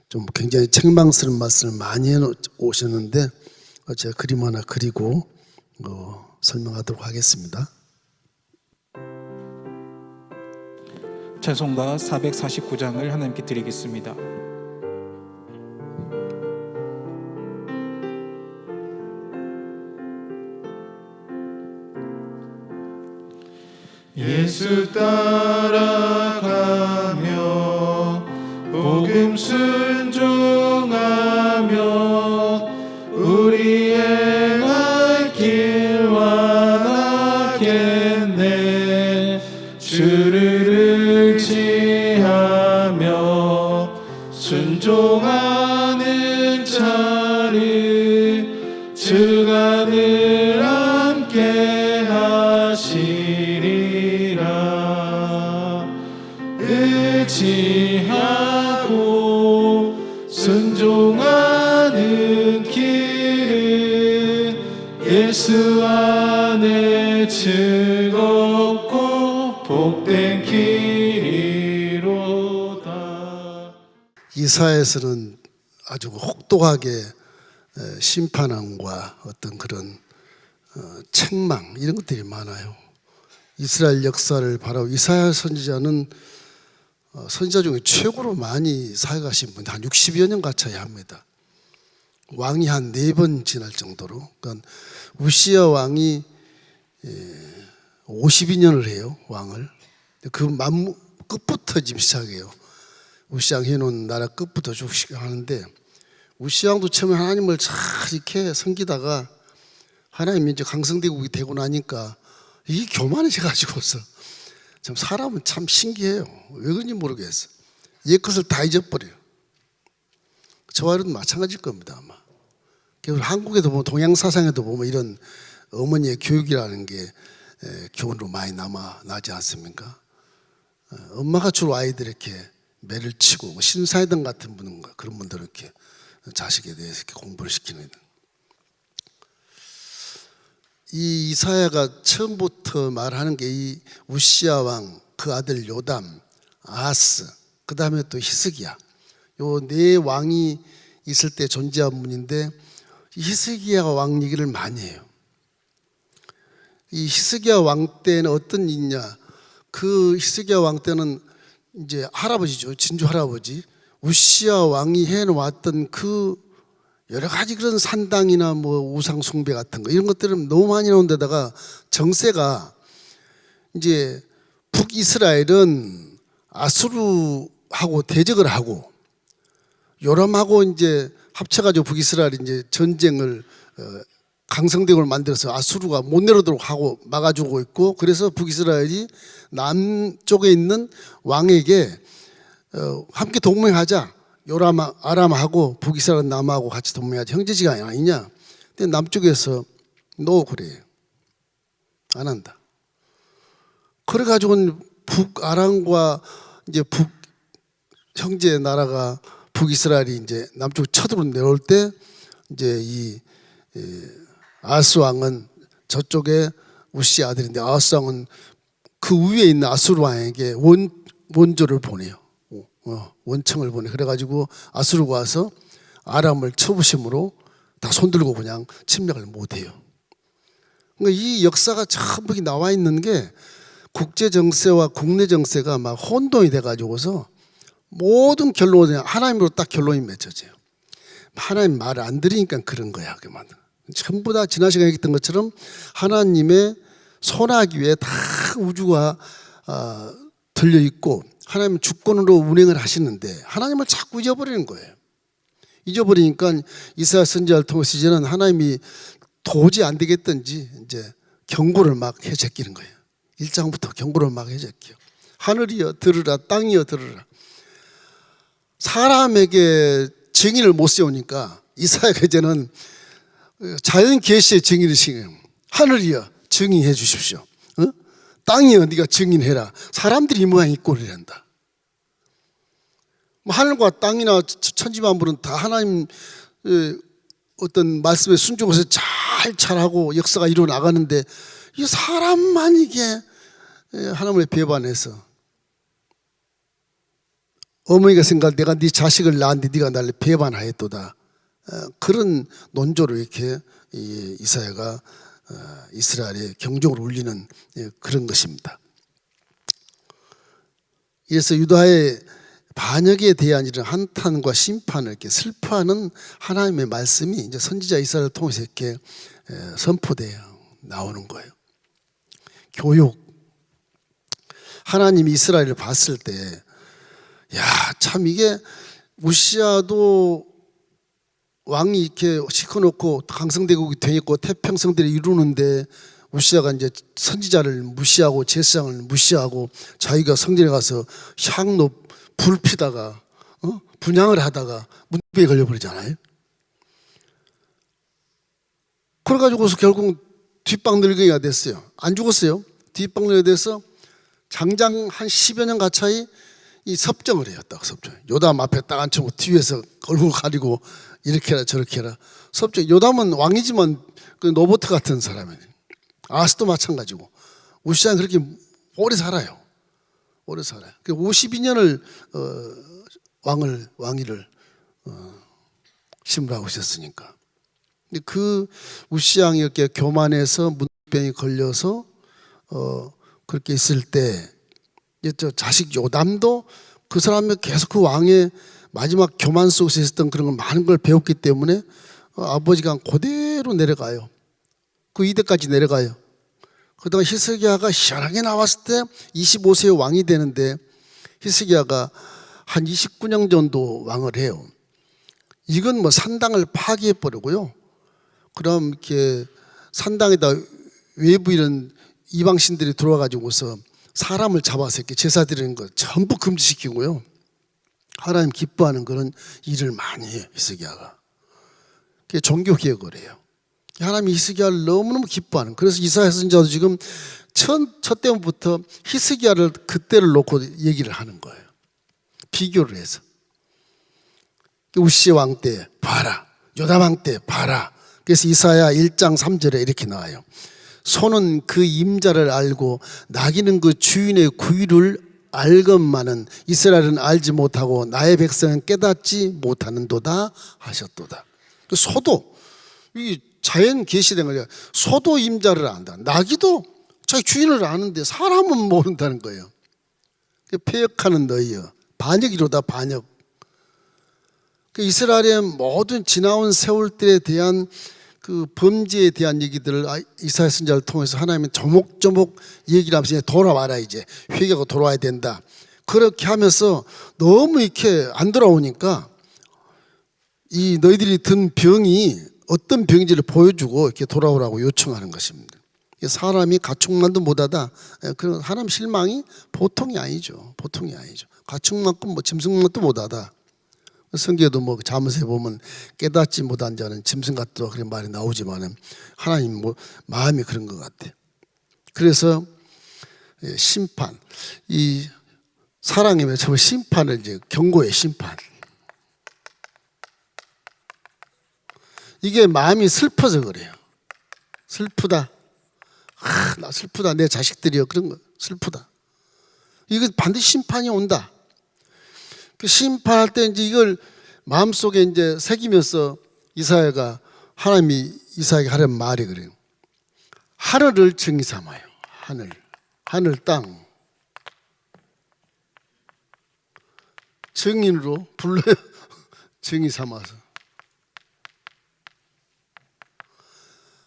좀 굉장히 책망스러운 말씀을 많이 해 오셨는데 제가 그림 하나 그리고 설명하도록 하겠습니다. 찬송가 449장을 하나님께 드리겠습니다. 예수 따라가며 복음 순종하며 우리 행할 길 완하겠네. 주를 의지하며 순종하는 자를 주가 늘 함께 하시리라. 의지하고 순종하는 길은 예수 안에 즐겁고 복된 길이로다. 이사야에서는 아주 혹독하게 심판함과 어떤 그런 책망 이런 것들이 많아요. 이스라엘 역사를 바라보 이사야 선지자는 선지자 중에 최고로 많이 사역하신 분, 한 60여 년 가까이 합니다. 왕이 한 4번 지날 정도로. 그러니까 우시야 왕이 52년을 해요, 왕을. 그 끝부터 지금 시작해요. 우시야 왕 해놓은 나라 끝부터 쭉 시작하는데, 우시야 왕도 처음에 하나님을 잘 이렇게 섬기다가 하나님이 이제 강성대국이 되고 나니까 이게 교만해져가지고서 참 사람은 참 신기해요. 왜 그런지 모르겠어. 옛 것을 다 잊어버려요. 저와 여러분 마찬가지일 겁니다, 아마. 한국에도 보면 동양사상에도 보면 이런 어머니의 교육이라는 게 교훈으로 많이 나지 않습니까? 엄마가 주로 아이들에게 매를 치고 신사이등 같은 분, 그런 분들은 이렇게 자식에 대해서 이렇게 공부를 시키는. 이 이사야가 처음부터 말하는 게 이 우시야 왕, 그 아들 요담, 아하스, 그 다음에 또 히스기야, 요 4왕이 있을 때 존재한 분인데, 이 히스기야 왕 얘기를 많이 해요. 이 히스기야 왕 때는 어떤 일이냐? 그 히스기야 왕 때는 이제 할아버지죠, 진주 할아버지 우시야 왕이 해놓았던 그 여러 가지 그런 산당이나 뭐 우상 숭배 같은 거 이런 것들은 너무 많이 나온 데다가 정세가 이제 북이스라엘은 아수르하고 대적을 하고 요람하고 이제 합쳐가지고 북이스라엘이 이제 전쟁을 강성대국을 만들어서 아수르가 못 내려오도록 하고 막아주고 있고, 그래서 북이스라엘이 남쪽에 있는 왕에게 함께 동맹하자, 요람 아람하고 북이스라엘 남하고 같이 동맹하자, 형제지간이 아니냐. 근데 남쪽에서 그래요. 안 한다. 그래가지고는 북아람과 이제 북 형제 나라가 북이스라엘이 이제 남쪽 쳐들어 내려올 때 이제 이 아하스 왕은 저쪽에 우시야 아들인데, 아하스 왕은 그 위에 있는 아수르 왕에게 원조를 보내요. 원청을 보내. 그래가지고 아수르가 와서 아람을 쳐부심으로 다 손들고 그냥 침략을 못해요. 그러니까 이 역사가 전부 나와 있는 게 국제 정세와 국내 정세가 막 혼돈이 돼가지고서 모든 결론이 하나님으로 딱 결론이 맺혀져요. 하나님 말을 안 들으니까 그런 거야. 전부 다 지난 시간에 얘기했던 것처럼 하나님의 손아귀에 다 우주가 들려 있고 하나님은 주권으로 운행을 하시는데 하나님을 자꾸 잊어버리는 거예요. 잊어버리니까 이사야 선지자를 통해서 이제는 하나님이 도저히 안 되겠던지 이제 경고를 막 해제끼는 거예요. 1장부터 경고를 막 해제끼요. 하늘이여 들으라, 땅이여 들으라. 사람에게 증인을 못 세우니까 이사야가 이제는 자연 계시의 증인을 시켜요. 하늘이여 증인해 주십시오. 땅이여 네가 증인해라. 사람들이 이 모양 이 꼴이란다. 하늘과 땅이나 천지만물은 다 하나님 어떤 말씀에 순종해서 잘하고 역사가 이루어나가는데, 이 사람만 이게 하나님을 배반해서 어머니가 생각할 내가 네 자식을 낳았는데 네가 나를 배반하였도다. 그런 논조로 이렇게 이사야가 이스라엘의 경종을 울리는 그런 것입니다. 그래서 유다의 반역에 대한 이런 한탄과 심판을 이렇게 슬퍼하는 하나님의 말씀이 이제 선지자 이사야를 통해서 이렇게 선포되어 나오는 거예요. 교육. 하나님이 이스라엘을 봤을 때, 야, 참 이게 우시아도 왕이 이렇게 시켜놓고 강성대국이 되있고 태평성대를 이루는데 우시아가 이제 선지자를 무시하고 제사장을 무시하고 자기가 성전에 가서 향로 불 피다가 분향을 하다가 문병에 걸려버리잖아요. 그래가지고서 결국 뒷방늙은이가 됐어요. 안 죽었어요. 뒷방늙은이가 돼서 장장 한 10여 년 가차이 이 섭정을 해요. 딱 섭정. 요담 앞에 딱 앉혀놓고 뒤에서 얼굴 가리고 이렇게 해라 저렇게 해라. 섭정. 요담은 왕이지만 그 노보트 같은 사람이에요. 아스도 마찬가지고. 우시아는 그렇게 오래 살아요. 오래 살아요. 52년을 왕위를 심부하고 있었으니까. 근데 그 우시아이 이렇게 교만해서 문병에 걸려서 그렇게 있을 때 저 자식 요담도 그 사람이 계속 그 왕의 마지막 교만 속에서 있었던 그런 걸 많은 걸 배웠기 때문에 아버지가 그대로 내려가요. 그 이대까지 내려가요. 그러다가 히스기야가 희한하게 나왔을 때 25세의 왕이 되는데 히스기야가 한 29년 정도 왕을 해요. 이건 뭐 산당을 파괴해 버리고요. 그럼 이렇게 산당에다 외부 이런 이방신들이 들어와 가지고서 사람을 잡아서 이렇게 제사 드리는 거 전부 금지시키고요. 하나님 기뻐하는 그런 일을 많이 해요. 히스기야가. 그게 종교 개혁을 해요. 하나님이 히스기야를 너무너무 기뻐하는. 그래서 이사야 선지자도 지금 첫 때부터 히스기야를 그때를 놓고 얘기를 하는 거예요. 비교를 해서. 우시아 왕 때 봐라. 요담 왕 때 봐라. 그래서 이사야 1장 3절에 이렇게 나와요. 소는 그 임자를 알고 나귀는 그 주인의 구유를 알건만은 이스라엘은 알지 못하고 나의 백성은 깨닫지 못하는도다 하셨도다. 소도 이 자연 계시된 거예요. 소도 임자를 안다. 나귀도 자기 주인을 아는데 사람은 모른다는 거예요. 패역하는 너희여 반역이로다 반역. 이스라엘의 모든 지나온 세월들에 대한 그 범죄에 대한 얘기들을 이사야 선지자를 통해서 하나님은 조목조목 얘기를 하면서 돌아와라 이제 회개하고 돌아와야 된다. 그렇게 하면서 너무 이렇게 안 돌아오니까 이 너희들이 든 병이 어떤 병인지를 보여주고 이렇게 돌아오라고 요청하는 것입니다. 사람이 가축만도 못하다. 그런 하나님 실망이 보통이 아니죠. 보통이 아니죠. 가축만큼 뭐 짐승만도 못하다. 성경에도 뭐 잠언에 보면 깨닫지 못한 자는 짐승 같다 그런 말이 나오지만은 하나님 뭐 마음이 그런 것 같아요. 그래서 심판, 이 사랑이면 저 심판을 이제 경고의 심판. 이게 마음이 슬퍼서 그래요. 슬프다. 나 슬프다. 내 자식들이요. 그런 거 슬프다. 이거 반드시 심판이 온다. 그 심판할 때 이제 이걸 마음속에 이제 새기면서 이사야가 하나님이 이사야에게 하는 말이 그래요. 하늘을 정의 삼아요. 하늘 땅 정인으로 불러요. 정의 삼아서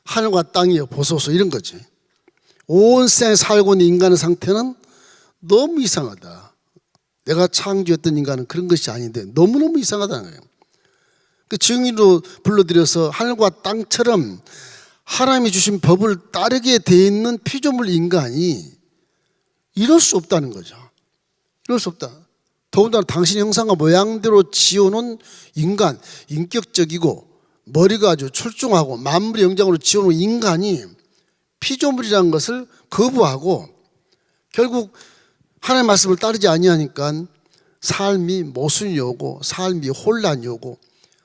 하늘과 땅이여 보소서 이런 거지. 온 세상에 살고 있는 인간의 상태는 너무 이상하다. 내가 창조했던 인간은 그런 것이 아닌데 너무너무 이상하다는 거예요. 그 정의로 불러들여서 하늘과 땅처럼 하나님이 주신 법을 따르게 돼 있는 피조물 인간이 이럴 수 없다는 거죠. 이럴 수 없다. 더군다나 당신 형상과 모양대로 지어놓은 인간, 인격적이고 머리가 아주 출중하고 만물의 영장으로 지어놓은 인간이 피조물이라는 것을 거부하고 결국 하나님의 말씀을 따르지 아니하니까 삶이 모순이 오고 삶이 혼란이 오고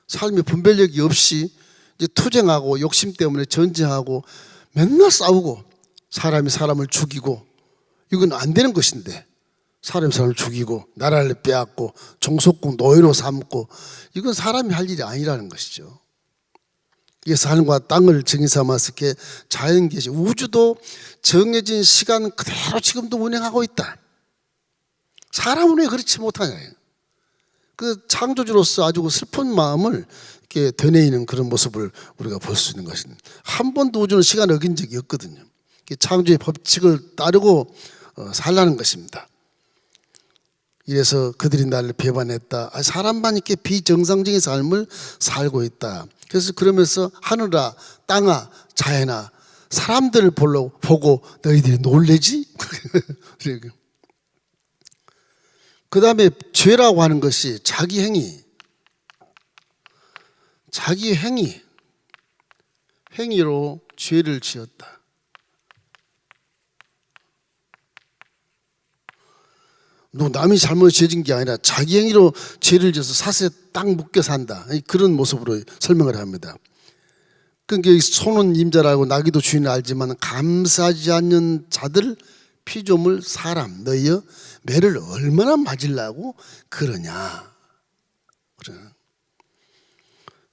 삶이 분별력이 없이 이제 투쟁하고 욕심 때문에 전쟁하고 맨날 싸우고 사람이 사람을 죽이고 이건 안 되는 것인데 사람을 죽이고 나라를 빼앗고 종속국 노예로 삼고 이건 사람이 할 일이 아니라는 것이죠. 그래서 하늘과 땅을 정의 삼아서 이렇게 자연계시 우주도 정해진 시간 그대로 지금도 운행하고 있다. 사람은 왜 그렇지 못하냐. 그 창조주로서 아주 슬픈 마음을 이렇게 되뇌이는 그런 모습을 우리가 볼 수 있는 것입니다. 한 번도 우주는 시간을 어긴 적이 없거든요. 창조의 법칙을 따르고 살라는 것입니다. 이래서 그들이 나를 배반했다. 사람만 이렇게 비정상적인 삶을 살고 있다. 그래서 그러면서 하늘아, 땅아, 자연아, 사람들을 보고 너희들이 놀래지? 그 다음에 죄라고 하는 것이 자기 행위로 죄를 지었다. 남이 잘못 죄진 게 아니라 자기 행위로 죄를 지어서 사슬에 딱 묶여 산다. 그런 모습으로 설명을 합니다. 그러니까 소는 임자라고 나귀도 주인을 알지만 감사하지 않는 자들 피조물 사람 너희여 매를 얼마나 맞으려고 그러냐. 그래.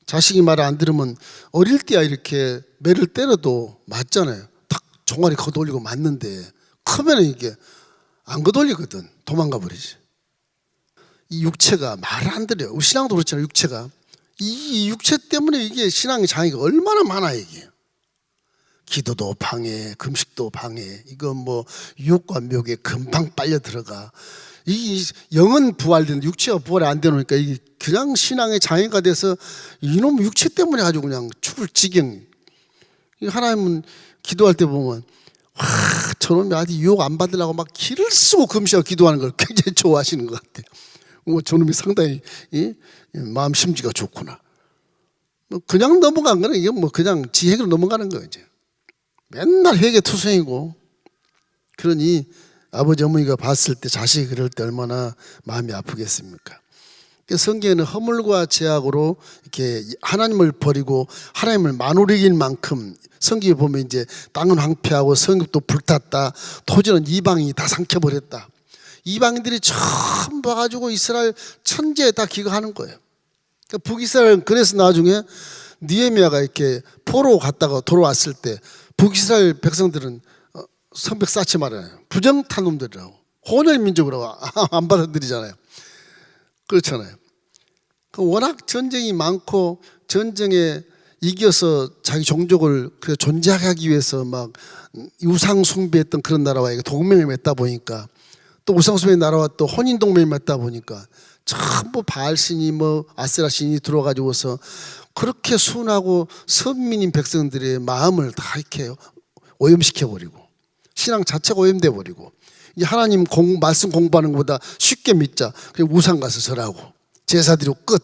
자식이 말을 안 들으면 어릴 때야 이렇게 매를 때려도 맞잖아요. 딱 종아리 걷어올리고 맞는데 크면은 이게 안 걷어올리거든. 도망가 버리지. 이 육체가 말을 안 들어요. 신앙도 그렇잖아요. 육체가 이 육체 때문에 이게 신앙의 장애가 얼마나 많아 이게. 기도도 방해, 금식도 방해. 이건 뭐 유혹과 묘에 금방 빨려 들어가. 이 영은 부활되는데 육체가 부활이 안 되니까 이게 그냥 신앙의 장애가 돼서 이놈 육체 때문에 아주 그냥 죽을 지경. 하나님은 기도할 때 보면 와, 저놈이 아직 유혹 안 받으려고 막 기를 쓰고 금식하고 기도하는 걸 굉장히 좋아하시는 것 같아요. 저놈이 상당히 마음 심지가 좋구나. 그냥 넘어간 거는 이게 그냥 지혜로 넘어가는 거예요. 이제. 맨날 회개투성이고. 그러니 아버지 어머니가 봤을 때 자식이 그럴 때 얼마나 마음이 아프겠습니까? 성경에는 허물과 죄악으로 이렇게 하나님을 버리고 하나님을 만우리길 만큼 성경에 보면 이제 땅은 황폐하고 성읍도 불탔다. 토지는 이방인이 다 삼켜버렸다. 이방인들이 처음 봐가지고 이스라엘 천지에 다 기거하는 거예요. 그러니까 북이스라엘은 그래서 나중에 느헤미야가 이렇게 포로 갔다가 돌아왔을 때 북이스라엘 백성들은 성벽 쌓지 말아요. 부정탄 놈들이라고. 혼혈 민족이라고 안 받아들이잖아요. 그렇잖아요. 워낙 전쟁이 많고 전쟁에 이겨서 자기 종족을 존재하게 하기 위해서 막 우상 숭배했던 그런 나라와 동맹을 맺다 보니까 또 우상 숭배 나라와 또 혼인 동맹을 맺다 보니까 전부 바알 신이 아세라 신이 들어가지고서 그렇게 순하고 선민인 백성들의 마음을 다 이렇게 오염시켜 버리고 신앙 자체가 오염돼 버리고 이제 하나님 말씀 공부하는 것보다 쉽게 믿자. 그냥 우상 가서 절하고 제사 드리고 끝.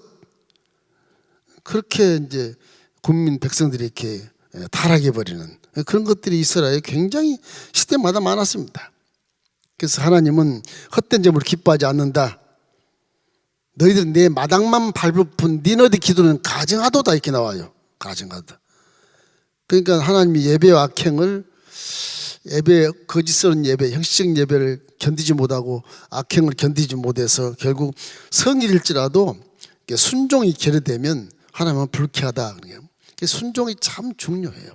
그렇게 이제 국민 백성들이 이렇게 타락해 버리는 그런 것들이 이스라엘에 굉장히 시대마다 많았습니다. 그래서 하나님은 헛된 점을 기뻐하지 않는다. 너희들 내 마당만 밟은 니너희 기도는 가증하도다 이렇게 나와요. 가증하다. 그러니까 하나님이 예배와 악행을 거짓스러운 예배, 형식적인 예배를 견디지 못하고 악행을 견디지 못해서 결국 성일일지라도 순종이 결여되면 하나님은 불쾌하다. 순종이 참 중요해요.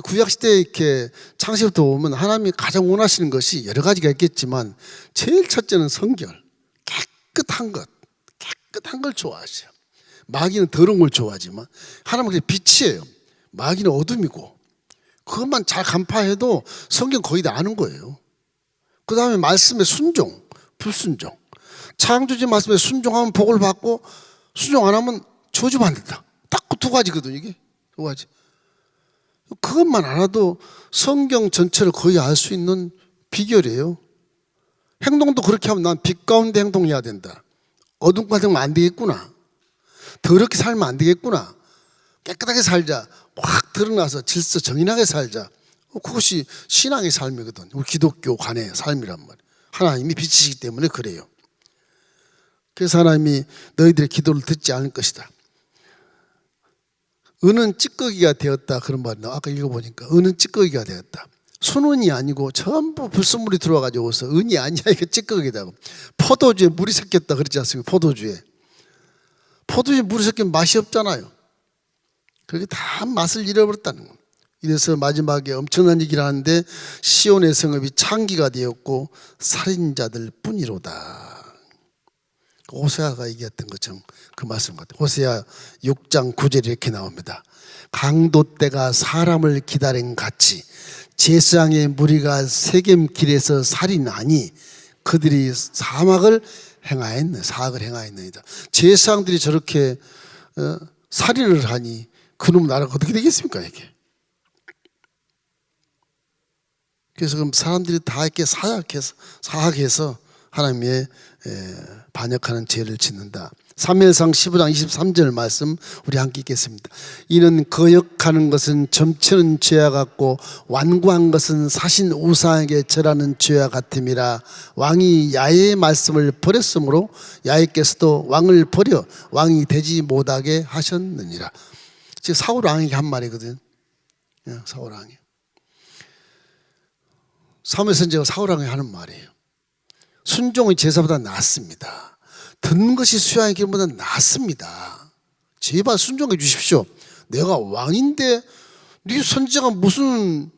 구약시대에 이렇게 창세부터 보면 하나님이 가장 원하시는 것이 여러 가지가 있겠지만 제일 첫째는 성결, 깨끗한 걸 좋아하세요. 마귀는 더러운 걸 좋아하지만 하나님은 그게 빛이에요. 마귀는 어둠이고 그것만 잘 간파해도 성경 거의 다 아는 거예요. 그 다음에 말씀에 순종, 불순종. 창조주 말씀에 순종하면 복을 받고 순종 안 하면 저주받는다. 딱 그 두 가지거든요. 이게 두 가지. 그것만 알아도 성경 전체를 거의 알 수 있는 비결이에요. 행동도 그렇게 하면 난 빛 가운데 행동해야 된다. 어둠 가운데 하면 안 되겠구나. 더럽게 살면 안 되겠구나. 깨끗하게 살자. 확 드러나서 질서 정연하게 살자. 그것이 신앙의 삶이거든. 우리 기독교 관의 삶이란 말이에요. 하나님이 빛이시기 때문에 그래요. 그래서 하나님이 너희들의 기도를 듣지 않을 것이다. 은은 찌꺼기가 되었다. 그런 말이 나와. 아까 읽어보니까 은은 찌꺼기가 되었다. 순은이 아니고 전부 불순물이 들어와가지고서 은이 아니야 이게 찌꺼기다고. 포도주에 물이 섞였다 그러지 않습니까? 포도주에 물이 섞이면 맛이 없잖아요. 그렇게 다 맛을 잃어버렸다는 겁니다. 이래서 마지막에 엄청난 얘기를 하는데 시온의 성읍이 창기가 되었고 살인자들 뿐이로다. 호세아가 얘기했던 것처럼 그 말씀 같아요. 호세아 6장 9절에 이렇게 나옵니다. 강도 때가 사람을 기다린 같이 제사장의 무리가 세겜 길에서 살인하니 그들이 사악을 행하였느니라. 제사장들이 저렇게 살인을 하니 그놈 나라가 어떻게 되겠습니까 이게? 그래서 그럼 사람들이 다 이렇게 사악해서 하나님의 반역하는 죄를 짓는다. 사무엘상 15장 23절 말씀 우리 함께 읽겠습니다. 이는 거역하는 것은 점치는 죄와 같고 완고한 것은 사신 우상에게 절하는 죄와 같음이라. 왕이 야훼의 말씀을 버렸으므로 야훼께서도 왕을 버려 왕이 되지 못하게 하셨느니라. 지금 사울 왕에게 한 말이거든. 사울 왕이. 사무엘 선지자가 사울 왕에게 하는 말이에요. 순종의 제사보다 낫습니다. 듣는 것이 수양의 길보다 낫습니다. 제발 순종해 주십시오. 내가 왕인데 네 선지자가 무슨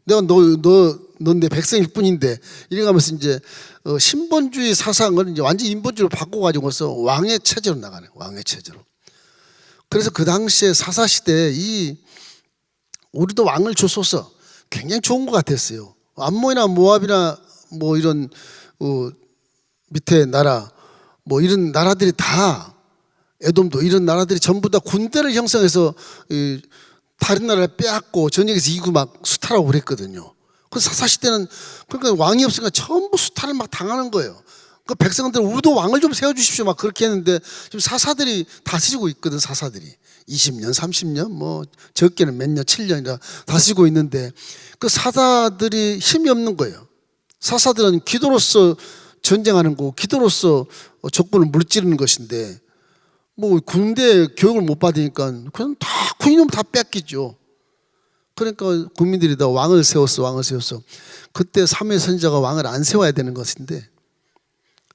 내가 넌 내 백성일 뿐인데 이래가면서 이제 신본주의 사상을 이제 완전 인본주의로 바꿔가지고서 왕의 체제로 나가네. 왕의 체제로. 그래서 그 당시에 사사 시대에 우리도 왕을 줬어서 굉장히 좋은 것 같았어요. 암몬이나 모압이나 뭐 이런 밑에 나라 뭐 이런 나라들이 다 에돔도 이런 나라들이 전부 다 군대를 형성해서 다른 나라를 빼앗고 전역에서 이고 막 수탈하고 그랬거든요. 그래서 사사시대는 그러니까 왕이 없으니까 전부 수탈을 막 당하는 거예요. 그 백성들 우리도 왕을 좀 세워주십시오 막 그렇게 했는데 지금 사사들이 다스리고 있거든. 사사들이 20년 30년 뭐 적게는 몇 년 7년이라 다스리고 있는데 그 사사들이 힘이 없는 거예요. 사사들은 기도로서 전쟁하는 거고 기도로서 적군을 물찌르는 것인데 뭐 군대 교육을 못 받으니까 그냥 다 군인이면 다 뺏기죠. 그러니까 국민들이 다 왕을 세웠어. 그때 사무엘 선지자가 왕을 안 세워야 되는 것인데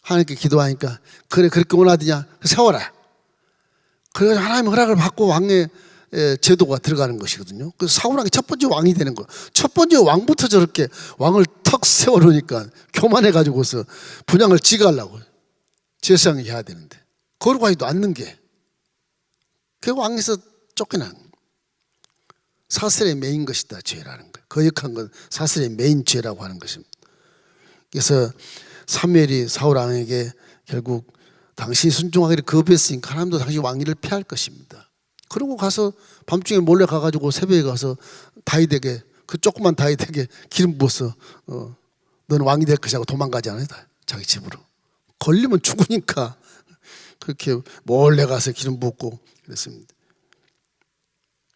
하나님께 기도하니까 그래 그렇게 원하더냐 세워라. 그래서 하나님 허락을 받고 왕의 제도가 들어가는 것이거든요. 그래서 사울 왕이 첫 번째 왕이 되는 거예요. 첫 번째 왕부터 저렇게 왕을 턱 세워놓으니까 교만해가지고서 분양을 지가 하려고 제사장이 해야 되는데 거룩 하지도 않는 게 그 왕에서 쫓겨난 사슬의 매인 것이다 죄라는 거예요. 거역한 건 사슬의 매인 죄라고 하는 것입니다. 그래서 사무엘이 사울 왕에게 결국 당신이 순종하기를 거부했으니까 하나님도 당신 왕위를 피할 것입니다. 그러고 가서 밤중에 몰래 가가지고 새벽에 가서 다윗에게 그 조그만 다윗에게 기름 부어서 너는 왕이 될 것이라고 도망가지 않아요. 자기 집으로. 걸리면 죽으니까 그렇게 몰래 가서 기름 붓고 그랬습니다.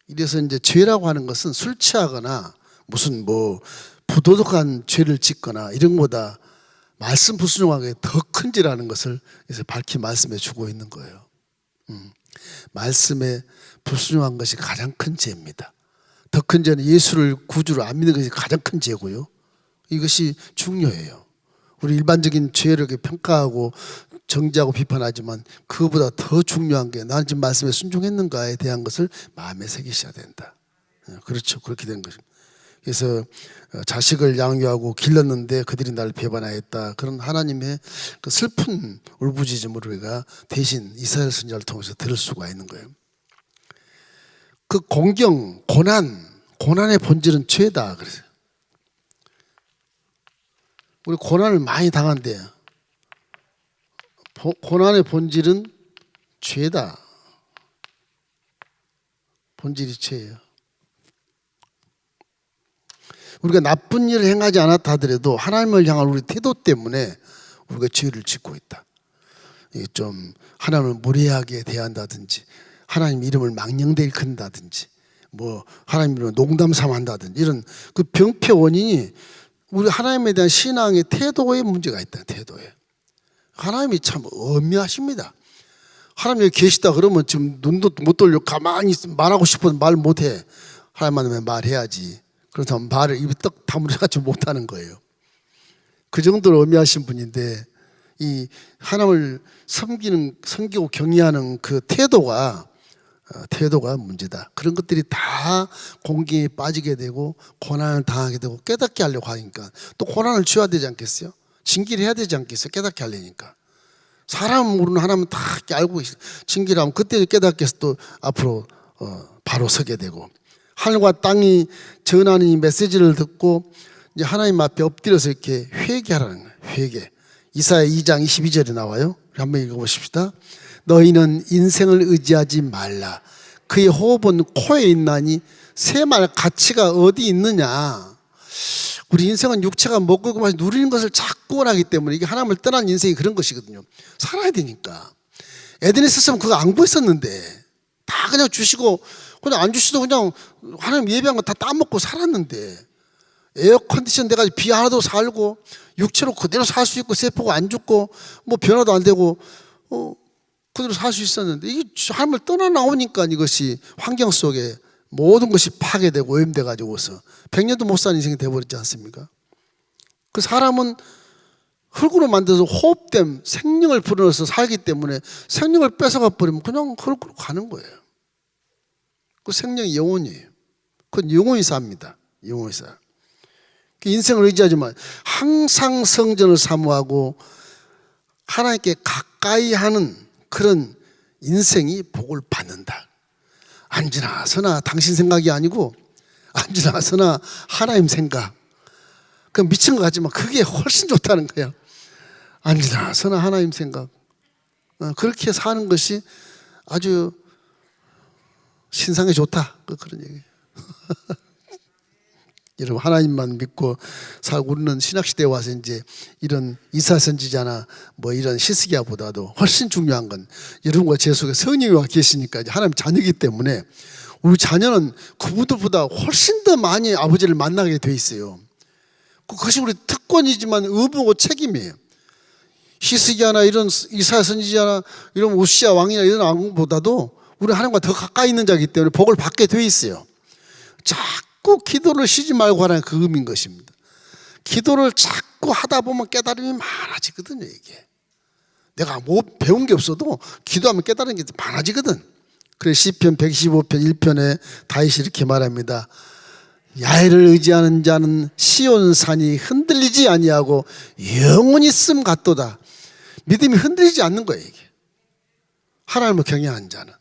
이래서 이제 죄라고 하는 것은 술 취하거나 무슨 뭐 부도덕한 죄를 짓거나 이런 것보다 말씀 불순종하게 더 큰 죄라는 것을 이제 밝히 말씀해 주고 있는 거예요. 말씀에 불순종한 것이 가장 큰 죄입니다. 더 큰 죄는 예수를 구주로 안 믿는 것이 가장 큰 죄고요. 이것이 중요해요. 우리 일반적인 죄를 평가하고 정죄하고 비판하지만 그보다 더 중요한 게 나는 지금 말씀에 순종했는가에 대한 것을 마음에 새기셔야 된다. 그렇죠. 그렇게 된 것입니다. 그래서 자식을 양육하고 길렀는데 그들이 나를 배반하였다. 그런 하나님의 그 슬픈 울부짖음을 우리가 대신 이스라엘 선지자를 통해서 들을 수가 있는 거예요. 그 공경, 고난의 본질은 죄다. 그래서 우리 고난을 많이 당한대. 고난의 본질은 죄다. 본질이 죄예요. 우리가 나쁜 일을 행하지 않았다 하더라도 하나님을 향한 우리 태도 때문에 우리가 죄를 짓고 있다. 좀 하나님을 무례하게 대한다든지 하나님 이름을 망령되게 큰다든지 뭐 하나님 이름을 농담 삼아 한다든지 이런 그 병폐 원인이 우리 하나님에 대한 신앙의 태도에 문제가 있다. 태도에. 하나님이 참 엄미하십니다. 하나님 여기 계시다 그러면 지금 눈도 못 돌려 가만히 말하고 싶어도 말 못해. 하나님만은 말해야지. 그래서 말을 입에 떡 다물어가지고 못하는 거예요. 그 정도로 의미하신 분인데 이 하나님을 섬기고 경외하는 그 태도가 문제다. 그런 것들이 다 공경에 빠지게 되고 고난을 당하게 되고 깨닫게 하려고 하니까 또 고난을 줘야 되지 않겠어요? 징계를 해야 되지 않겠어요? 깨닫게 하려니까. 사람 모르는 하나님은 다 알고 계시죠. 징계를 하면 그때 깨닫게 해서 또 앞으로 바로 서게 되고, 하늘과 땅이 전하는 이 메시지를 듣고 이제 하나님 앞에 엎드려서 이렇게 회개하라는 거예요. 회개. 이사야 2장 22절에 나와요. 한번 읽어보십시다. 너희는 인생을 의지하지 말라. 그의 호흡은 코에 있나니 세말 가치가 어디 있느냐. 우리 인생은 육체가 먹고 마시 누리는 것을 자꾸 원하기 때문에 이게 하나님을 떠난 인생이 그런 것이거든요. 살아야 되니까. 에덴에 있었으면 그거 안 구했었는데 다 그냥 주시고 그냥 안 주시도 그냥 하나님 예배한 거 다 따먹고 살았는데, 에어컨디션 돼가지고 비 하나도 살고 육체로 그대로 살 수 있고 세포가 안 죽고 뭐 변화도 안 되고 그대로 살 수 있었는데, 이게 하나님을 떠나 나오니까 이것이 환경 속에 모든 것이 파괴되고 오염돼 가지고서 100년도 못 사는 인생이 돼버렸지 않습니까? 그 사람은 흙으로 만들어서 호흡됨 생명을 불어넣어서 살기 때문에 생명을 뺏어가 버리면 그냥 흙으로 가는 거예요. 그 생명이 영혼이에요. 그건 영혼이 삽니다. 영혼이 사. 인생을 의지하지만 항상 성전을 사모하고 하나님께 가까이 하는 그런 인생이 복을 받는다. 앉으나 서나 당신 생각이 아니고 앉으나 서나 하나님 생각. 그 미친 것 같지만 그게 훨씬 좋다는 거야. 앉으나 서나 하나님 생각. 그렇게 사는 것이 아주 신상에 좋다. 그런 얘기예요. 여러분, 하나님만 믿고 살고 우리는 신학시대에 와서 이제 이런 이사선지자나 뭐 이런 히스기야보다도 훨씬 중요한 건 여러분과 제 속에 성령이 와 계시니까 이제 하나님 자녀이기 때문에 우리 자녀는 그분들보다 훨씬 더 많이 아버지를 만나게 돼 있어요. 그것이 우리 특권이지만 의무고 책임이에요. 히스기야나 이런 이사야 선지자나 이런 우시야 왕이나 이런 왕보다도 우리 하나님과 더 가까이 있는 자이기 때문에 복을 받게 돼 있어요. 자꾸 기도를 쉬지 말고 하라는 그 의미인 것입니다. 기도를 자꾸 하다 보면 깨달음이 많아지거든요. 이게 내가 뭐 배운 게 없어도 기도하면 깨달은 게 많아지거든. 그래서 시편 115편 1편에 다윗이 이렇게 말합니다. 야훼를 의지하는 자는 시온산이 흔들리지 아니하고 영원히 있음 같도다. 믿음이 흔들리지 않는 거예요. 이게 하나님을 경외하는 자는.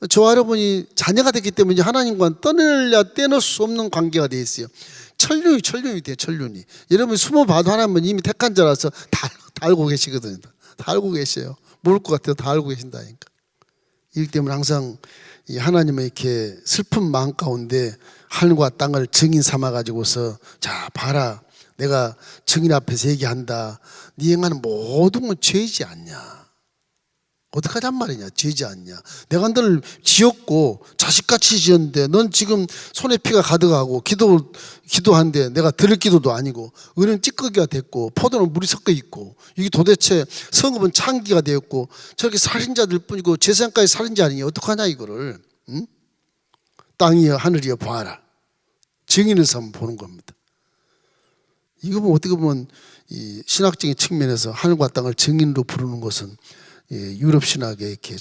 저와 여러분이 자녀가 됐기 때문에 하나님과 떼낼 수 없는 관계가 되어 있어요. 천륜이 돼요. 천륜이. 여러분이 숨어봐도 하나님은 이미 택한 자라서 다 알고 계시거든요. 다 알고 계셔요. 모를 것 같아요. 다 알고 계신다니까. 이렇기 때문에 항상 이 하나님의 이렇게 슬픈 마음 가운데 하늘과 땅을 증인 삼아 가지고서 자 봐라, 내가 증인 앞에서 얘기한다. 네 행하는 모든 건 죄이지 않냐. 어떡하잔 말이냐. 죄지 않냐. 내가 너를 지었고 자식같이 지었는데 넌 지금 손에 피가 가득하고 기도하는데 내가 들을 기도도 아니고 은은 찌꺼기가 됐고 포도는 물이 섞여 있고 이게 도대체 성읍은 창기가 되었고 저렇게 살인자들 뿐이고 제사장까지 살인자 아니냐. 어떡하냐 이거를. 응? 땅이여 하늘이여 보아라. 증인을 삼아 보는 겁니다. 이거 보면 어떻게 보면 이 신학적인 측면에서 하늘과 땅을 증인으로 부르는 것은 유럽 신학의 이렇게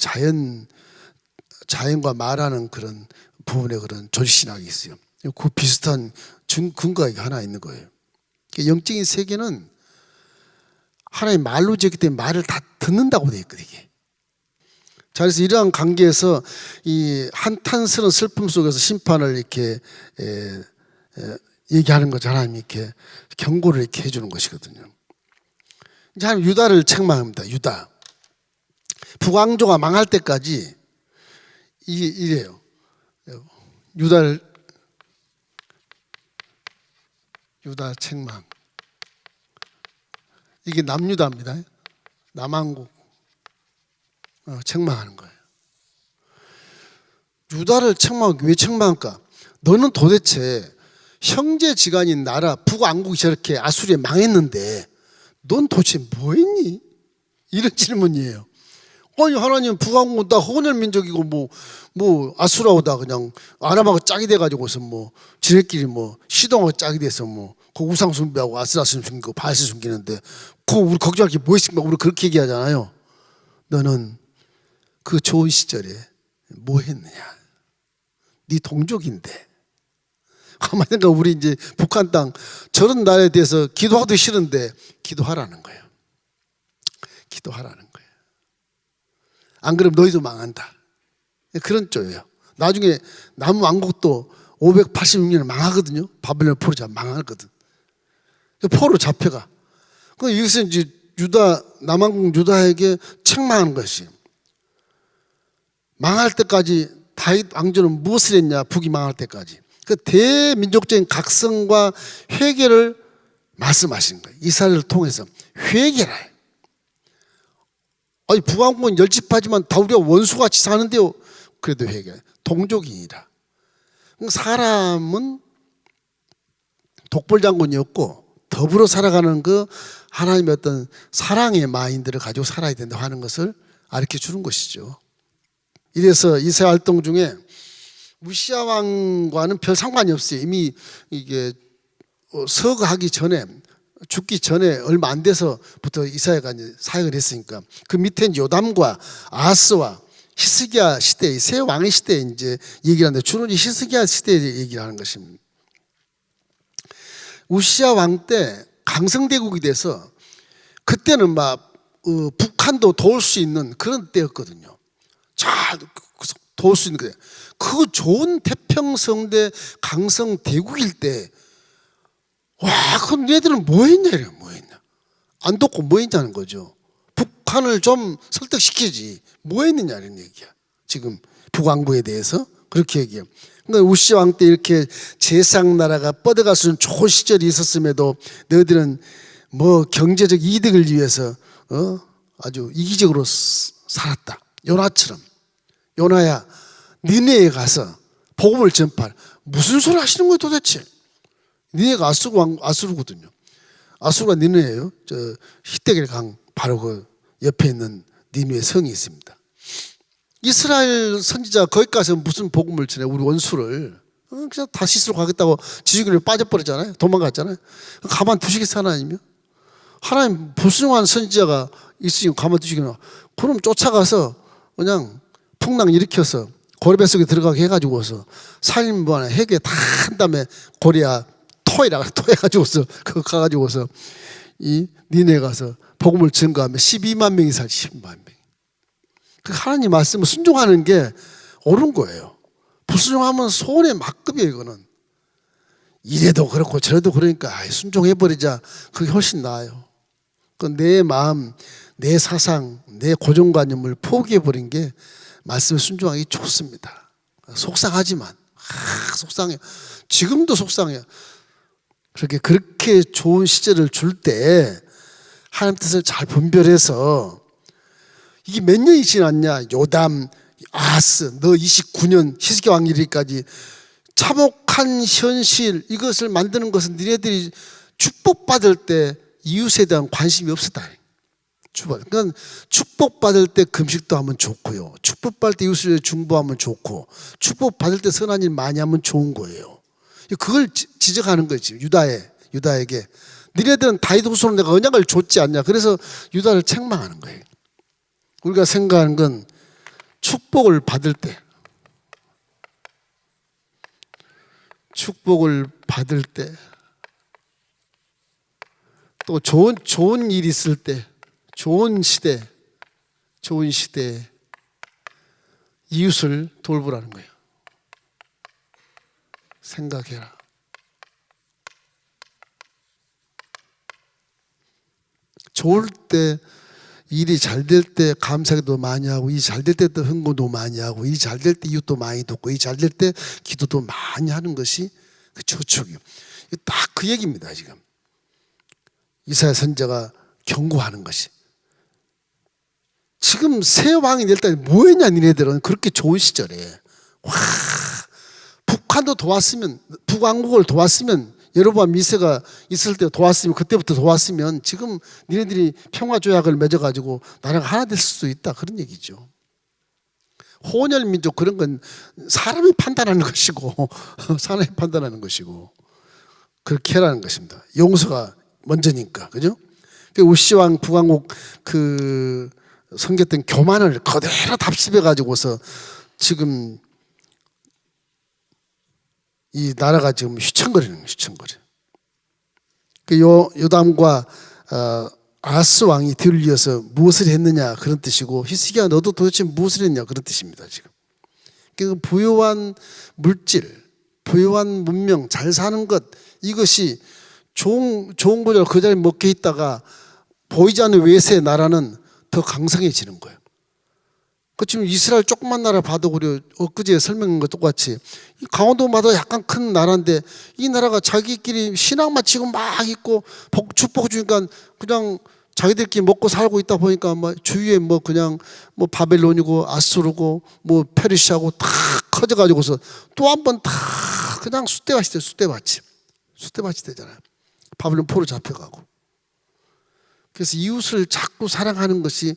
자연과 말하는 그런 부분의 그런 조직신학이 있어요. 그 비슷한 근거가 하나 있는 거예요. 영적인 세계는 하나의 말로 지었기 때문에 말을 다 듣는다고 되어 있거든요. 자, 그래서 이러한 관계에서 이 한탄스러운 슬픔 속에서 심판을 이렇게 얘기하는 거죠. 하나님이 이렇게 경고를 이렇게 해주는 것이거든요. 이제 하나님 유다를 책망합니다. 유다. 북왕조가 망할 때까지 이래요. 유다 책망. 이게 남유다입니다. 남왕국 책망하는 거예요. 유다를 왜 책망할까? 너는 도대체 형제지간인 나라 북왕국이 저렇게 아수리에 망했는데 넌 도대체 뭐 했니? 이런 질문이에요. 아니 하나님 북왕국은 다 혼혈 민족이고 뭐 아수라오다 그냥 아람하고 짝이 돼가지고서 뭐 지네끼리 뭐 시동하고 짝이 돼서 뭐 그 우상 숭배하고 아스라스 숨기고 바알스 숨기는데 그 우리 걱정할 게 뭐 있습니까? 우리 그렇게 얘기하잖아요. 너는 그 좋은 시절에 뭐 했느냐? 네 동족인데. 가만히 생각 우리 이제 북한 땅 저런 날에 대해서 기도하기도 싫은데 기도하라는 거예요. 기도하라는 거예요. 안 그러면 너희도 망한다. 그런 쪽이에요. 나중에 남왕국도 586년에 망하거든요. 바벨론 포로 망하거든. 포로 잡혀가. 그 여기서 이제 남왕국 유다에게 책망하는 것이 망할 때까지 다윗 왕조는 무엇을 했냐? 북이 망할 때까지. 그 대민족적인 각성과 회개를 말씀하신 거예요. 이스라엘을 통해서 회개라. 아니 북왕국은 열집하지만 다 우리가 원수같이 사는데요. 그래도 회개. 동족이니라. 사람은 독불장군이었고 더불어 살아가는 그 하나님의 어떤 사랑의 마인드를 가지고 살아야 된다 하는 것을 가르쳐 주는 것이죠. 이래서 이스라엘 활동 중에 우시야 왕과는 별 상관이 없어요. 이미 이게 서거하기 전에 죽기 전에 얼마 안 돼서부터 이사야가 이제 사역을 했으니까 그 밑에 요담과 아하스와 히스기야 시대, 새 왕의 시대에 이제 얘기를 하는데 주로 히스기야 시대에 얘기를 하는 것입니다. 우시야 왕 때 강성대국이 돼서 그때는 막 북한도 도울 수 있는 그런 때였거든요. 잘 도울 수 있는 거예요. 그 좋은 태평성대 강성대국일 때 와, 그럼 얘들은 뭐 했냐 이래, 뭐 했냐. 안 돕고 뭐 했냐는 거죠. 북한을 좀 설득시키지 뭐 했느냐 이런 얘기야. 지금 북왕국에 대해서 그렇게 얘기해요. 그러니까 우시야 왕 때 이렇게 제상 나라가 뻗어갈 수 있는 좋은 시절이 있었음에도 너희들은 뭐 경제적 이득을 위해서 아주 이기적으로 살았다. 요나처럼. 요나야 니네에 가서 복음을 전파할. 무슨 소리 하시는 거예요 도대체? 니네가 아수르거든요. 아수르가 니네예요. 저 히데겔 강 바로 그 옆에 있는 니네의 성이 있습니다. 이스라엘 선지자 거기 가서 무슨 복음을 전해 우리 원수를 그냥 다시스로 가겠다고 지주교에 빠져버렸잖아요. 도망갔잖아요. 가만 두시겠어 하나님이요? 하나님 불순종한 선지자가 있으니 가만 두시겠나? 그럼 쫓아가서 그냥 풍랑 일으켜서 고레 뱃속에 들어가게 해가지고서 살인범 해계 다 한 다음에 고리야 토해가지고서 그거 가가지고서 이 니네 가서 복음을 증거하면 12만 명이 살지 12만 명. 그 하나님 말씀을 순종하는 게 옳은 거예요. 불순종하면 손해 막급이에요. 이거는 이래도 그렇고 저래도 그러니까 순종해버리자. 그게 훨씬 나아요. 내 마음, 내 사상, 내 고정관념을 포기해버린 게 말씀을 순종하기 좋습니다. 속상하지만 속상해요. 지금도 속상해요. 그렇게 좋은 시절을 줄 때 하나님 뜻을 잘 분별해서 이게 몇 년이 지났냐. 요담, 아하스, 너 29년 히스기야 왕 이르기까지 참혹한 현실 이것을 만드는 것은 니네들이 축복받을 때 이웃에 대한 관심이 없었다. 그러니까 축복받을 때 금식도 하면 좋고요. 축복받을 때 이웃을 중보하면 좋고 축복받을 때 선한 일 많이 하면 좋은 거예요. 그걸 지적하는 거지. 유다에게 니네들은 다윗 후손으로 내가 언약을 줬지 않냐. 그래서 유다를 책망하는 거예요. 우리가 생각하는 건 축복을 받을 때 또 좋은 일이 있을 때 좋은 시대에 이웃을 돌보라는 거예요. 생각해라. 좋을 때 일이 잘 될 때 감사기도 많이 하고 일이 잘 될 때 또 흥분도 많이 하고 일이 잘 될 때 이웃도 많이 돕고 일이 잘 될 때 기도도 많이 하는 것이 그 저축이요. 딱 그 얘기입니다. 지금 이사야 선지자가 경고하는 것이 지금 새 왕이 될 때 뭐했냐 니네들은 그렇게 좋은 시절에 와 북한도 도왔으면 북왕국을 도왔으면 여로보암 2세가 있을 때 도왔으면, 그때부터 도왔으면 지금 니네들이 평화조약을 맺어가지고 나라가 하나 됐을 수도 있다, 그런 얘기죠. 혼혈민족 그런 건 사람이 판단하는 것이고 사람이 판단하는 것이고 그렇게 하라는 것입니다. 용서가 먼저니까, 그죠? 우시왕 북왕국 그 섬겼던 교만을 그대로 답습해 가지고서 지금 이 나라가 지금 휘청거리는 거예요. 휘청거려. 그 요담과 아하스 왕이 뒤를 이어서 무엇을 했느냐 그런 뜻이고, 히스기야 너도 도대체 무엇을 했냐 그런 뜻입니다. 지금 그 부유한 물질, 부유한 문명, 잘 사는 것, 이것이 좋은 거죠. 그 자리에 먹혀 있다가 보이지 않는 외세의 나라는 더 강성해지는 거예요. 그 지금 이스라엘 조그만 나라 봐도 그래요. 엊그제 설명한 것 똑같이 강원도마다 약간 큰 나라인데 이 나라가 자기끼리 신앙 마치고 막 있고 축복 주니까 그냥 자기들끼리 먹고 살고 있다 보니까 뭐 주위에 뭐 그냥 뭐 바벨론이고 아수르고 뭐 페르시아고 다 커져가지고서 또 한 번 다 그냥 숫대밭이 돼요. 숫대밭이 되잖아요. 바벨론 포로 잡혀가고. 그래서 이웃을 자꾸 사랑하는 것이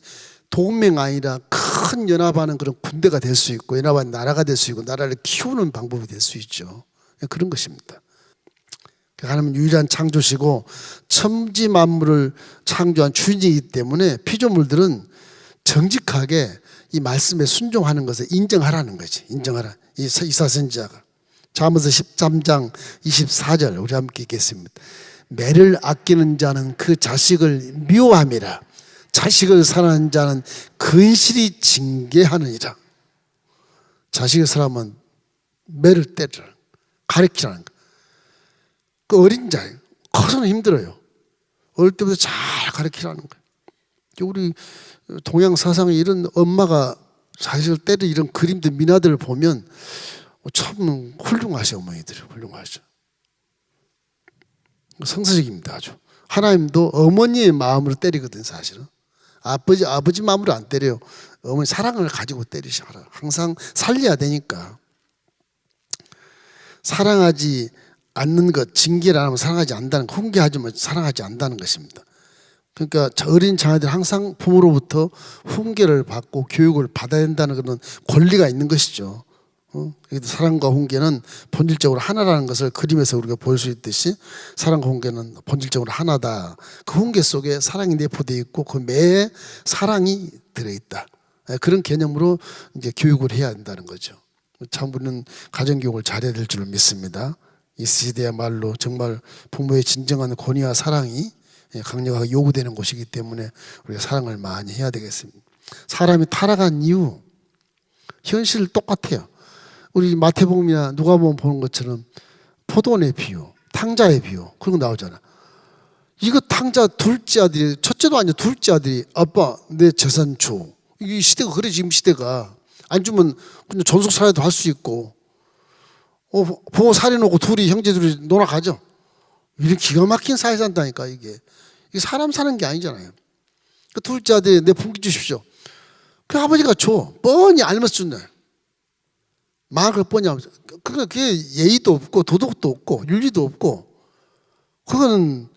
동맹 아니라 큰 연합하는 그런 군대가 될 수 있고, 연합한 나라가 될 수 있고, 나라를 키우는 방법이 될 수 있죠. 그런 것입니다. 하나님은 유일한 창조시고 천지 만물을 창조한 주인이기 때문에 피조물들은 정직하게 이 말씀에 순종하는 것을 인정하라는 거지. 인정하라. 이사 선지자가 잠언서 13장 24절 우리 함께 읽겠습니다. 매를 아끼는 자는 그 자식을 미워함이라. 자식을 사랑하는 자는 근실히 징계하느니라. 자식을 사랑하면 매를 때리라, 가르치라는 거. 그 어린 자예요. 커서는 힘들어요. 어릴 때부터 잘 가르치라는 거예요. 우리 동양 사상에 이런 엄마가 자식을 때리는 이런 그림들, 민화들을 보면 참 훌륭하셔. 어머니들이 훌륭하셔. 성서적입니다. 아주. 하나님도 어머니의 마음으로 때리거든. 사실은 아버지 마음으로 안 때려요. 어머니 사랑을 가지고 때리셔라. 항상 살려야 되니까. 사랑하지 않는 것, 징계를 안 하면 사랑하지 않는다는 것, 훈계하지만 사랑하지 않는다는 것입니다. 그러니까 어린 자녀들 항상 부모로부터 훈계를 받고 교육을 받아야 된다는 그런 권리가 있는 것이죠. 사랑과 훈계는 본질적으로 하나라는 것을 그림에서 우리가 볼 수 있듯이 사랑과 훈계는 본질적으로 하나다. 그 훈계 속에 사랑이 내포되어 있고 그 매에 사랑이 들어있다. 그런 개념으로 이제 교육을 해야 한다는 거죠. 참 우리는 가정교육을 잘해야 될 줄 믿습니다. 이 시대야말로 정말 부모의 진정한 권위와 사랑이 강력하게 요구되는 곳이기 때문에 우리가 사랑을 많이 해야 되겠습니다. 사람이 타락한 이유, 현실 똑같아요. 우리 마태복음이나 누가복음 보는 것처럼 포도원의 비유, 탕자의 비유 그런 거 나오잖아. 이거 탕자 둘째 아들이, 첫째도 아니야, 둘째 아들이 아빠 내 재산 줘. 이 시대가 그래. 지금 시대가 안 주면 그냥 전속 살아도 할 수 있고, 부모 살해놓고 둘이 형제들이 놀아가죠. 이런 기가 막힌 사회 산다니까. 이게 사람 사는 게 아니잖아요. 그 둘째 아들이 내 분기 주십시오. 그 아버지가 줘. 뻔히 알면서 준다. 막을 뻔히 하면서. 그게 예의도 없고 도덕도 없고 윤리도 없고, 그거는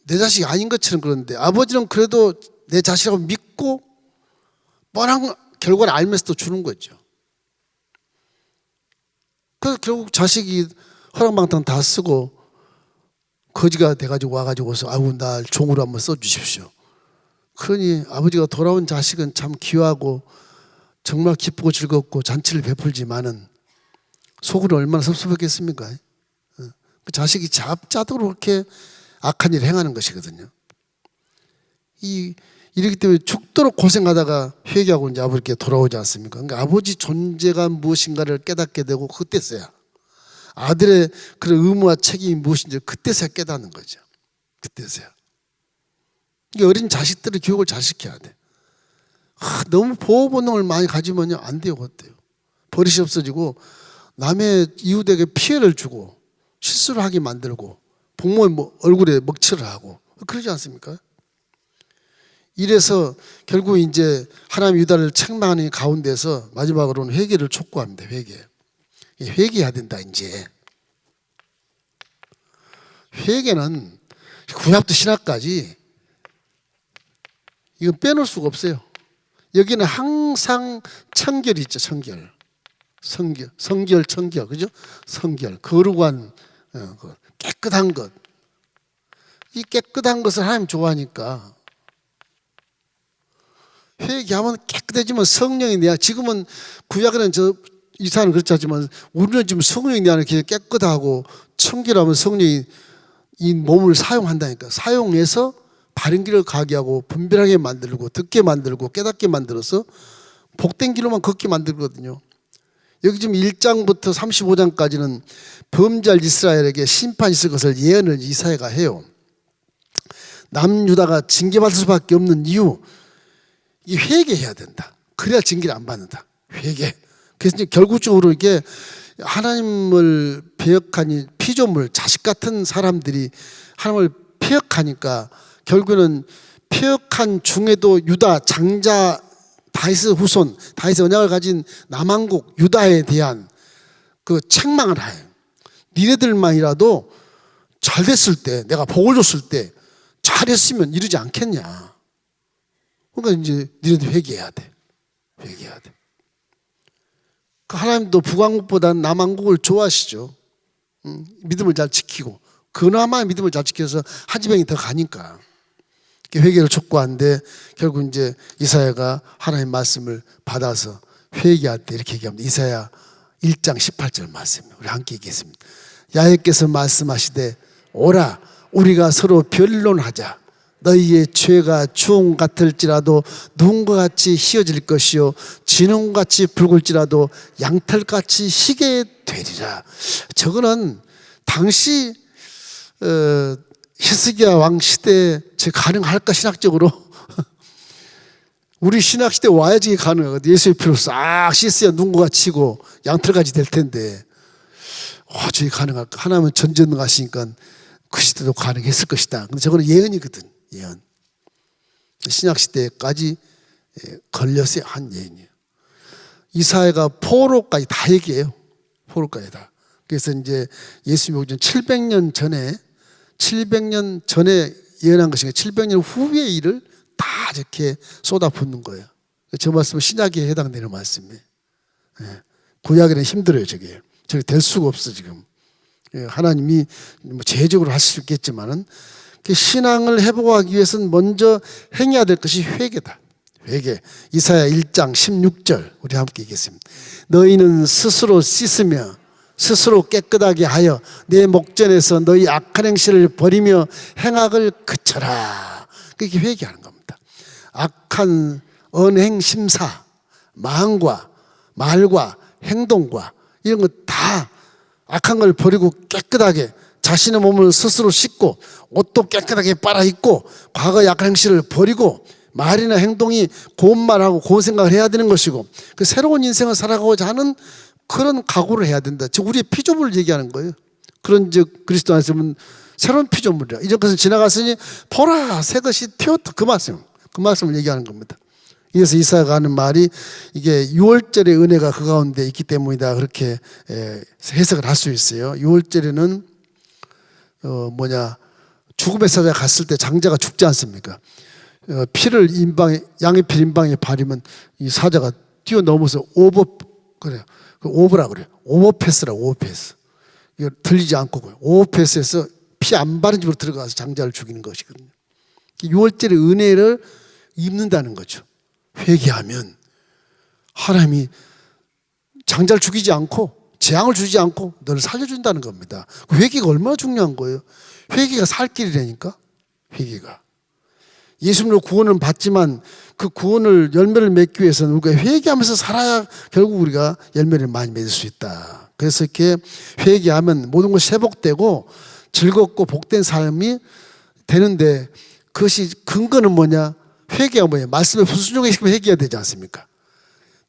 내 자식이 아닌 것처럼. 그런데 아버지는 그래도 내 자식이라고 믿고 뻔한 결과를 알면서도 주는 거죠. 그래서 결국 자식이 허랑방탕 다 쓰고 거지가 돼가지고 와가지고서 아이고 날 종으로 한번 써주십시오. 그러니 아버지가 돌아온 자식은 참 귀하고 정말 기쁘고 즐겁고 잔치를 베풀지만은 속으로 얼마나 섭섭했겠습니까? 그 자식이 잡자도록 그렇게 악한 일을 행하는 것이거든요. 이렇기 때문에 죽도록 고생하다가 회개하고 이제 아버지께 돌아오지 않습니까? 그러니까 아버지 존재가 무엇인가를 깨닫게 되고 그때서야 아들의 그런 의무와 책임이 무엇인지 그때서야 깨닫는 거죠. 그때서야. 어린 자식들의 교육을 잘 시켜야 돼. 너무 보호 본능을 많이 가지면요 안 돼요. 그때요. 버릇이 없어지고 남의 이웃에게 피해를 주고 실수를 하게 만들고 부모의 얼굴에 먹칠을 하고 그러지 않습니까? 이래서 결국 이제 하나님 유다를 책망하는 가운데서 마지막으로는 회개를 촉구합니다. 회개해야 된다 이제. 회개는 구약부터 신약까지 이건 빼놓을 수가 없어요. 여기는 항상 청결이 있죠. 청결. 성결, 그죠? 성결, 거룩한, 깨끗한 것. 이 깨끗한 것을 하나님 좋아하니까 회개하면 깨끗해지면 성령이 내야. 지금은 구약에는 이사는 그렇지 않지만 우리는 지금 성령이 내 안에 깨끗하고 청결하면 성령이 이 몸을 사용한다니까. 사용해서 바른 길을 가게 하고 분별하게 만들고 듣게 만들고 깨닫게 만들어서 복된 길로만 걷게 만들거든요. 여기 지금 1장부터 35장까지는 범죄할 이스라엘에게 심판이 있을 것을 예언을 이사야가 해요. 남유다가 징계받을 수밖에 없는 이유, 이 회개해야 된다. 그래야 징계를 안 받는다. 회개. 그래서 이제 결국적으로 이게 하나님을 배역하니 피조물, 자식 같은 사람들이 하나님을 폐역하니까 결국에는 폐역한 중에도 유다 장자 다윗의 후손, 다윗의 언약을 가진 남왕국 유다에 대한 그 책망을 해요. 니네들만이라도 잘 됐을 때, 내가 복을 줬을 때 잘했으면 이러지 않겠냐. 그러니까 이제 니네들 회개해야 돼. 회개해야 돼. 하나님도 북왕국보다는 남왕국을 좋아하시죠. 믿음을 잘 지키고 그나마 믿음을 잘 지켜서 한 지명이 더 가니까 회개를 촉구하는데 결국 이제 이사야가 하나님 말씀을 받아서 회개할 때 이렇게 얘기합니다. 이사야 1장 18절 말씀 우리 함께 읽겠습니다. 야훼께서 말씀하시되 오라 우리가 서로 변론하자. 너희의 죄가 주홍 같을지라도 누군가 같이 희어질 것이요 진홍같이 붉을지라도 양털같이 희게 되리라. 저거는 당시 히스기야 왕 시대에 가능할까 신학적으로 우리 신학 시대 와야지 가능하거든. 예수의 피로 싹 씻어야 눈과 치고 양털같이 될 텐데 저게 가능할까? 하나님은 전전능하시니까 그 시대도 가능했을 것이다. 근데 저거는 예언이거든. 예언. 신약 시대까지 걸렸어요. 한 예언이에요. 이사야가 포로까지 다 얘기해요. 포로까지 다. 그래서 이제 예수님이 오기 전 700년 전에 예언한 것이니까 700년 후의 일을 다 이렇게 쏟아붓는 거예요. 저 말씀은 신약에 해당되는 말씀이에요. 구약에는 힘들어요. 저게 될 수가 없어 지금. 하나님이 제적으로 하실 수 있겠지만은 신앙을 회복하기 위해서는 먼저 행해야 될 것이 회개다. 회개. 이사야 1장 16절 우리 함께 읽겠습니다. 너희는 스스로 씻으며 스스로 깨끗하게 하여 내 목전에서 너희 악한 행실을 버리며 행악을 그쳐라. 그렇게 회개하는 겁니다. 악한 언행 심사, 마음과 말과 행동과 이런 거 다 악한 걸 버리고 깨끗하게 자신의 몸을 스스로 씻고 옷도 깨끗하게 빨아입고 과거의 악한 행실을 버리고 말이나 행동이 고운 말하고 고운 생각을 해야 되는 것이고 그 새로운 인생을 살아가고자 하는 그런 각오를 해야 된다. 즉 우리의 피조물을 얘기하는 거예요. 그런즉 그리스도 안에서는 새로운 피조물이라. 이전 것은 지나갔으니 보라 새 것이 튀었다. 그 말씀을 얘기하는 겁니다. 그래서 이사야가 하는 말이 이게 6월절의 은혜가 그 가운데 있기 때문이다. 그렇게 해석을 할 수 있어요. 6월절에는 죽음의 사자가 갔을 때 장자가 죽지 않습니까? 피를 양의 피를 인방에 바르면 이 사자가 뛰어넘어서 그래요. 그 오버라 그래요. 오버패스라고 오버패스. 이거 들리지 않고 오버패스에서 피 안 바른 집으로 들어가서 장자를 죽이는 것이거든요. 6월절의 은혜를 입는다는 거죠. 회개하면 하나님이 장자를 죽이지 않고 재앙을 주지 않고 너를 살려준다는 겁니다. 회개가 얼마나 중요한 거예요. 회개가 살 길이라니까. 회개가 예수님으로 구원을 받지만 그 구원을 열매를 맺기 위해서는 우리가 회개하면서 살아야 결국 우리가 열매를 많이 맺을 수 있다. 그래서 이렇게 회개하면 모든 것이 회복되고 즐겁고 복된 삶이 되는데 그것이 근거는 뭐냐? 회개가 뭐냐? 말씀에 순종해서 회개해야 되지 않습니까?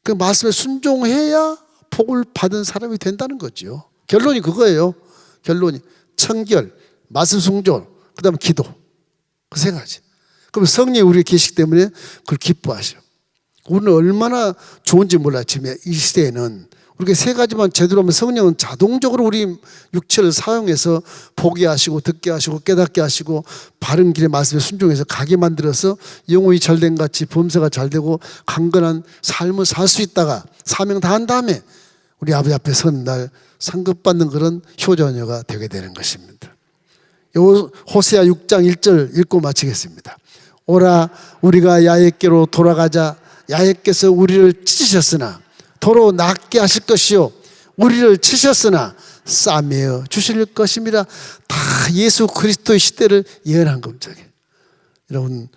그 말씀에 순종해야 복을 받은 사람이 된다는 거죠. 결론이 그거예요. 결론이 청결, 말씀 순종, 그 다음에 기도. 그 세 가지. 그럼 성령이 우리에 계시기 때문에 그걸 기뻐하셔. 우리는 얼마나 좋은지 몰라요. 지금 이 시대에는. 우리가 세 가지만 제대로 하면 성령은 자동적으로 우리 육체를 사용해서 보게 하시고 듣게 하시고 깨닫게 하시고 바른 길의 말씀에 순종해서 가게 만들어서 영혼이 잘된 같이 범사가 잘되고 강건한 삶을 살 수 있다가 사명 다한 다음에 우리 아버지 앞에 서는 날 상급받는 그런 효자녀가 되게 되는 것입니다. 요 호세아 6장 1절 읽고 마치겠습니다. 오라 우리가 야훼께로 돌아가자. 야훼께서 우리를 찢으셨으나 도로 낫게 하실 것이요 우리를 치셨으나 싸매어 주실 것입니다. 다 예수 그리스도의 시대를 예언한 겁니다. 여러분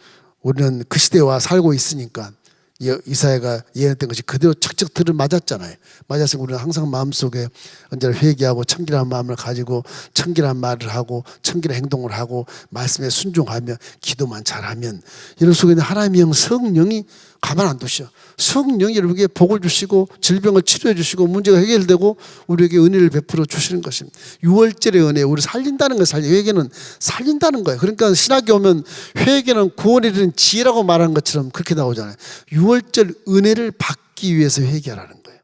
우리는 그 시대와 살고 있으니까 이사야가 예언했던 것이 그대로 척척 들어맞았잖아요. 맞아서 우리는 항상 마음속에 언제나 회개하고 청결한 마음을 가지고 청결한 말을 하고 청결한 행동을 하고 말씀에 순종하며 기도만 잘하면 여러분 속에 있는 하나님의 영 성령이 가만 안 두셔. 성령이 여러분에게 복을 주시고 질병을 치료해 주시고 문제가 해결되고 우리에게 은혜를 베풀어 주시는 것입니다. 6월절의 은혜, 우리 살린다는 거예요. 회개는 살린다는 거예요. 그러니까 신학에 오면 회개는 구원에 이르는 지혜라고 말하는 것처럼 그렇게 나오잖아요. 6월절 은혜를 받기 위해서 회개하라는 거예요.